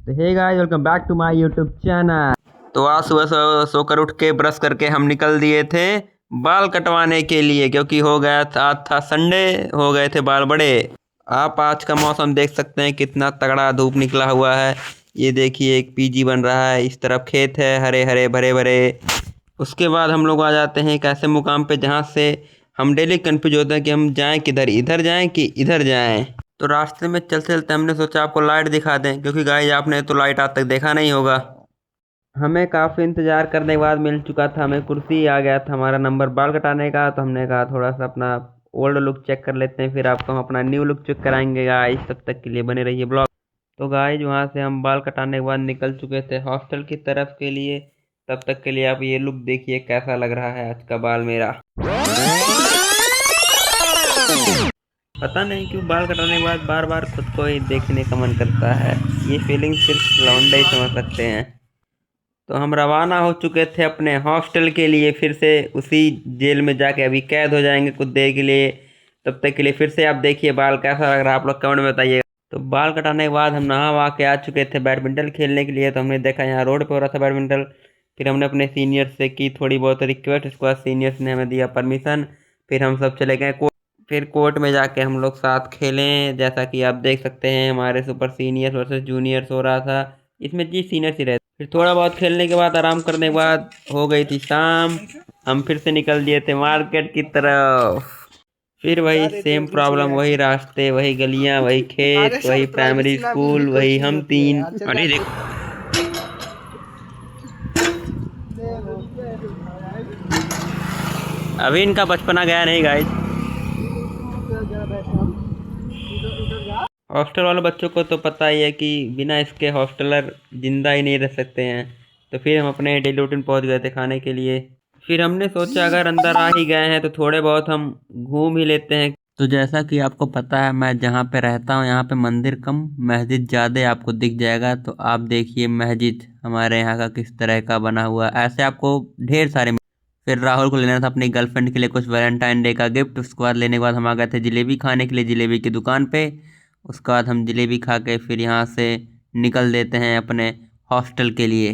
तो hey guys, welcome back to my YouTube channel. तो आज सुबह सोकर उठ के ब्रश करके हम निकल दिए थे बाल कटवाने के लिए, क्योंकि हो गया था आज था संडे, हो गए थे बाल बड़े। आप आज का मौसम देख सकते हैं, कितना तगड़ा धूप निकला हुआ है। ये देखिए एक पीजी बन रहा है, इस तरफ खेत है हरे हरे भरे भरे। उसके बाद हम लोग आ जाते हैं एक ऐसे मुकाम पे जहाँ से हम डेली कंफ्यूज होते हैं कि हम जाएं किधर, इधर जाएं कि इधर जाएं। तो रास्ते में चलते चलते हमने सोचा आपको लाइट दिखा दें, क्योंकि गाइस आपने तो लाइट आज तक देखा नहीं होगा। हमें काफ़ी इंतज़ार करने के बाद मिल चुका था, हमें कुर्सी आ गया था हमारा नंबर बाल कटाने का। तो हमने कहा थोड़ा सा अपना ओल्ड लुक चेक कर लेते हैं, फिर आपको हम अपना न्यू लुक चेक कराएंगे गाइस। तब तक के लिए बने रहिए ब्लॉग। तो गाइस वहाँ से हम बाल कटाने के बाद निकल चुके थे हॉस्टल की तरफ के लिए। तब तक के लिए आप ये लुक देखिए कैसा लग रहा है आज का बाल मेरा। पता नहीं क्यों बाल कटाने के बाद बार बार खुद को ही देखने का मन करता है। ये फीलिंग सिर्फ लौंडे ही समझ सकते हैं। तो हम रवाना हो चुके थे अपने हॉस्टल के लिए, फिर से उसी जेल में जाके अभी कैद हो जाएंगे कुछ देर के लिए। तब तक के लिए फिर से आप देखिए बाल कैसा लग रहा है, आप लोग कमेंट में बताइएगा। तो बाल कटाने के बाद हम नहा वहा के आ चुके थे बैडमिंटन खेलने के लिए। तो हमने देखा यहाँ रोड पे हो रहा था बैडमिंटन। फिर हमने अपने सीनियर से की थोड़ी बहुत रिक्वेस्ट, उसके बाद सीनियर्स ने हमें दिया परमिशन। फिर हम सब चले गए कोर्ट। फिर कोर्ट में जाके हम लोग साथ खेलें, जैसा कि आप देख सकते हैं हमारे सुपर सीनियर्स वर्सेस जूनियर्स हो रहा था। इसमें जी सीनियर्स ही रहते। फिर थोड़ा बहुत खेलने के बाद आराम करने के बाद हो गई थी शाम। हम फिर से निकल दिए थे मार्केट की तरफ। फिर वही सेम प्रॉब्लम, वही रास्ते, वही गलियां, वही खेत, वही प्राइमरी स्कूल, वही हम तीन। अरे देखो अभी इनका बचपना गया नहीं गाइस। हॉस्टल वाले बच्चों को तो पता ही है कि बिना इसके हॉस्टलर जिंदा ही नहीं रह सकते हैं। तो फिर हम अपने डेली रूटीन पहुंच गए थे खाने के लिए। फिर हमने सोचा अगर अंदर आ ही गए हैं तो थोड़े बहुत हम घूम ही लेते हैं। तो जैसा कि आपको पता है, मैं जहाँ पे रहता हूँ यहाँ पे मंदिर कम मस्जिद ज़्यादा आपको दिख जाएगा। तो आप देखिए मस्जिद हमारे यहाँ का किस तरह का बना हुआ है, ऐसे आपको ढेर सारे। फिर राहुल को लेना था अपनी गर्लफ्रेंड के लिए कुछ वैलेंटाइन डे का गिफ्ट। उसके बाद लेने के बाद हम आ गए थे जलेबी खाने के लिए जलेबी की दुकान पे। उसके बाद हम जलेबी खा के फिर यहाँ से निकल देते हैं अपने हॉस्टल के लिए।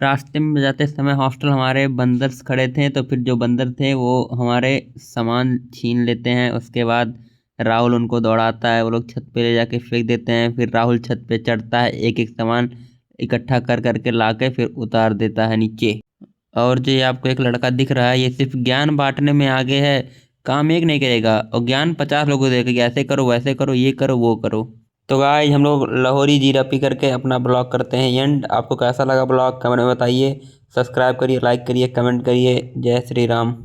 रास्ते में जाते समय हॉस्टल हमारे बंदर्स खड़े थे, तो फिर जो बंदर थे वो हमारे सामान छीन लेते हैं। उसके बाद राहुल उनको दौड़ाता है, वो लोग छत पे ले जाके फेंक देते हैं। फिर राहुल छत पे चढ़ता है, एक एक सामान इकट्ठा कर करके ला के फिर उतार देता है नीचे। और जो ये आपको एक लड़का दिख रहा है, ये सिर्फ ज्ञान बांटने में आगे है, काम एक नहीं करेगा और ज्ञान 50 लोगों को देगा कि ऐसे करो वैसे करो ये करो वो करो। तो गाइस हम लोग लाहौरी जीरा पी करके अपना ब्लॉग करते हैं एंड। आपको कैसा लगा ब्लॉग कमेंट में बताइए। सब्सक्राइब करिए, लाइक करिए, कमेंट करिए। जय श्री राम।